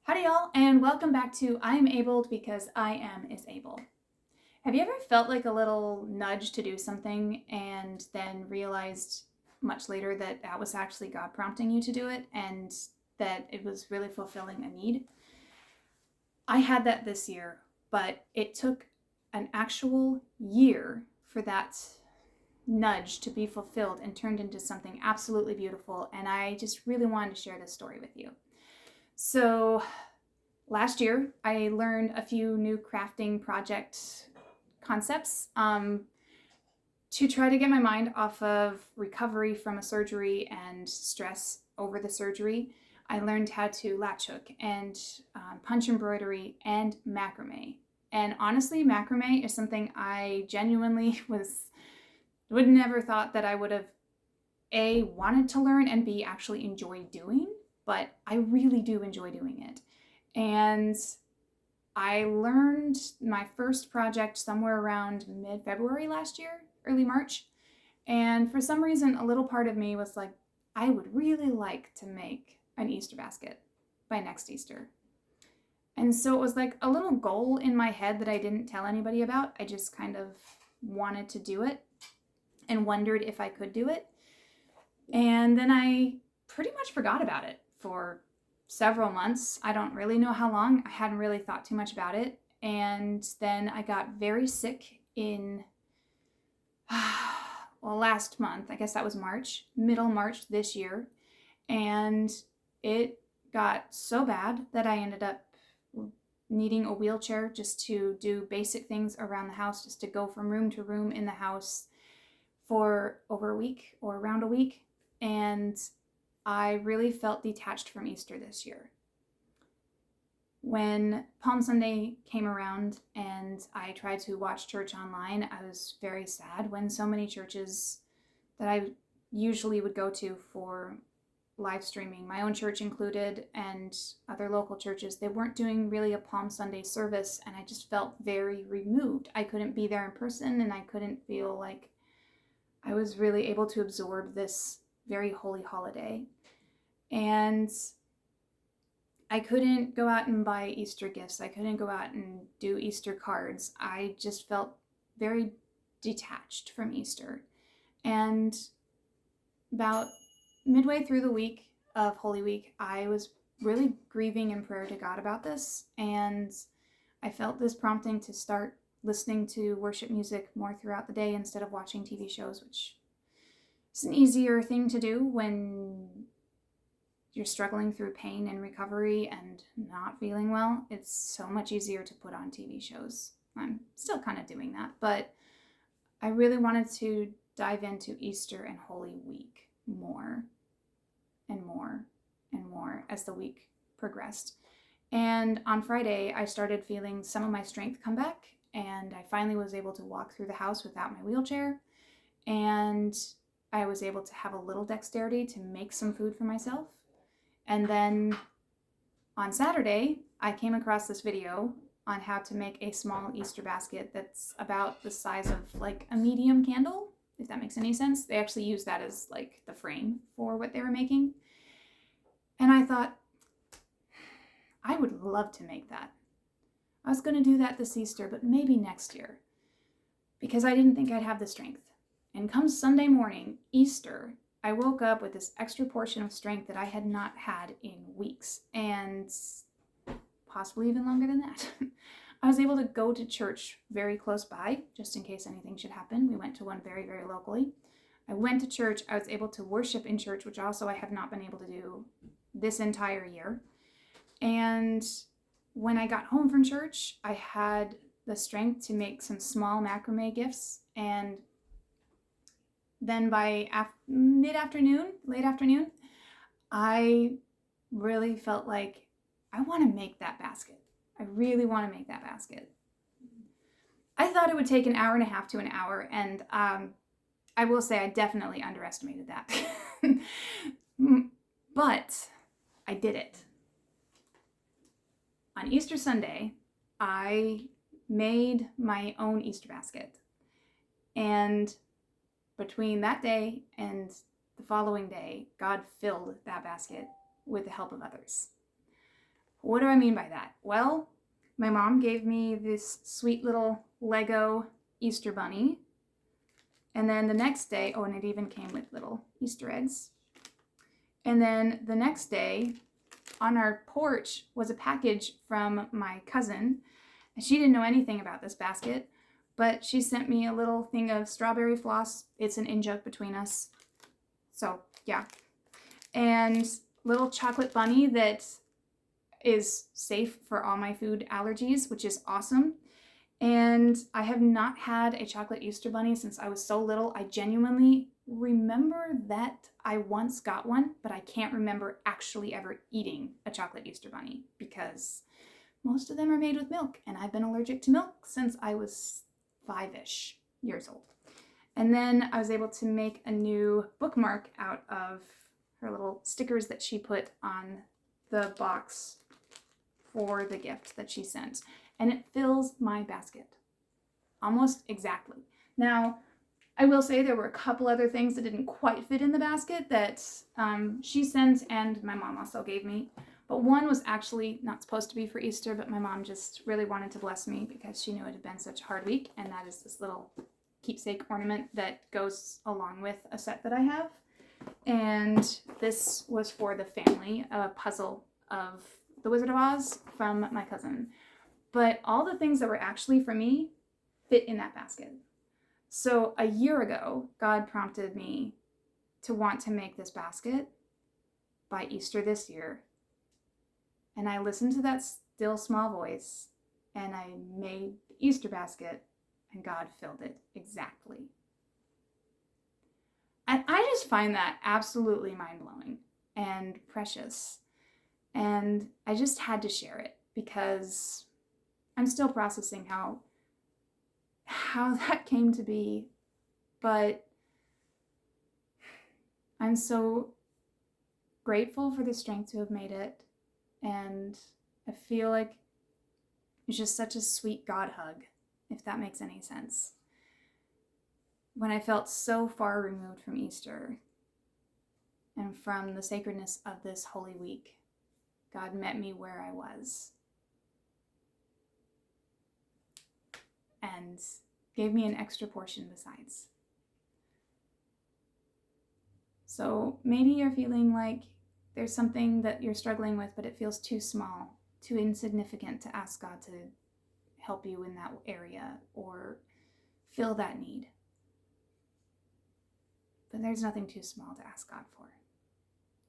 Howdy y'all, and welcome back to I'm Abled Because I Am is Able. Have you ever felt like a little nudge to do something and then realized much later that that was actually God prompting you to do it and that it was really fulfilling a need? I had that this year, but it took an actual year for that nudge to be fulfilled and turned into something absolutely beautiful, and I just really wanted to share this story with you. So, last year, I learned a few new crafting project concepts to try to get my mind off of recovery from a surgery and stress over the surgery. I learned how to latch hook and punch embroidery and macrame. And honestly, macrame is something I genuinely would never thought that I would have A, wanted to learn, and B, actually enjoy doing. But I really do enjoy doing it. And I learned my first project somewhere around mid-February last year, early March. And for some reason, a little part of me was like, I would really like to make an Easter basket by next Easter. And so it was like a little goal in my head that I didn't tell anybody about. I just kind of wanted to do it and wondered if I could do it. And then I pretty much forgot about it for several months. I don't really know how long. I hadn't really thought too much about it. And then I got very sick in, well, last month. I guess that was March, middle March this year. And it got so bad that I ended up needing a wheelchair just to do basic things around the house, just to go from room to room in the house for over a week or around a week. And I really felt detached from Easter this year. When Palm Sunday came around and I tried to watch church online, I was very sad when so many churches that I usually would go to for live streaming, my own church included, and other local churches, they weren't doing really a Palm Sunday service, and I just felt very removed. I couldn't be there in person, and I couldn't feel like I was really able to absorb this very holy holiday. And I couldn't go out and buy Easter gifts. I couldn't go out and do Easter cards. I just felt very detached from Easter. And about midway through the week of Holy Week, I was really grieving in prayer to God about this. And I felt this prompting to start listening to worship music more throughout the day instead of watching TV shows, which is an easier thing to do when you're struggling through pain and recovery and not feeling well. It's so much easier to put on TV shows. I'm still kind of doing that, but I really wanted to dive into Easter and Holy Week more and more and more as the week progressed. And on Friday, I started feeling some of my strength come back, and I finally was able to walk through the house without my wheelchair, and I was able to have a little dexterity to make some food for myself. And then on Saturday, I came across this video on how to make a small Easter basket that's about the size of like a medium candle, if that makes any sense. They actually used that as like the frame for what they were making. And I thought, I would love to make that. I was going to do that this Easter, but maybe next year, because I didn't think I'd have the strength. And come Sunday morning, Easter, I woke up with this extra portion of strength that I had not had in weeks, and possibly even longer than that. I was able to go to church very close by, just in case anything should happen. We went to one very, very locally. I went to church. I was able to worship in church, which also I have not been able to do this entire year. And when I got home from church, I had the strength to make some small macrame gifts, and then by mid-afternoon, late afternoon, I really felt like I want to make that basket. I really want to make that basket. I thought it would take an hour and a half to an hour, and I will say I definitely underestimated that. But I did it. On Easter Sunday, I made my own Easter basket. And between that day and the following day, God filled that basket with the help of others. What do I mean by that? Well, my mom gave me this sweet little Lego Easter bunny. And then the next day, oh, and it even came with little Easter eggs. And then the next day, on our porch was a package from my cousin. And she didn't know anything about this basket, but she sent me a little thing of strawberry floss. It's an in-joke between us. So, yeah. And little chocolate bunny that is safe for all my food allergies, which is awesome. And I have not had a chocolate Easter bunny since I was so little. I genuinely remember that I once got one, but I can't remember actually ever eating a chocolate Easter bunny because most of them are made with milk, and I've been allergic to milk since I was 5-ish years old. And then I was able to make a new bookmark out of her little stickers that she put on the box for the gift that she sent. And it fills my basket almost exactly. Now, I will say there were a couple other things that didn't quite fit in the basket that she sent and my mom also gave me. But one was actually not supposed to be for Easter, but my mom just really wanted to bless me because she knew it had been such a hard week. And that is this little keepsake ornament that goes along with a set that I have. And this was for the family, a puzzle of The Wizard of Oz from my cousin. But all the things that were actually for me fit in that basket. So a year ago, God prompted me to want to make this basket by Easter this year. And I listened to that still small voice and I made the Easter basket and God filled it exactly. And I just find that absolutely mind-blowing and precious. And I just had to share it because I'm still processing how that came to be, but I'm so grateful for the strength to have made it, and I feel like it's just such a sweet God hug, if that makes any sense. When I felt so far removed from Easter and from the sacredness of this Holy Week, God met me where I was and gave me an extra portion besides. So maybe you're feeling like there's something that you're struggling with, but it feels too small, too insignificant to ask God to help you in that area or fill that need. But there's nothing too small to ask God for.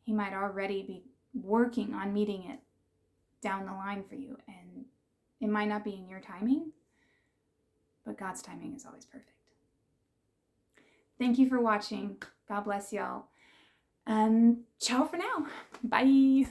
He might already be working on meeting it down the line for you, and it might not be in your timing, but God's timing is always perfect. Thank you for watching. God bless y'all. And ciao for now. Bye.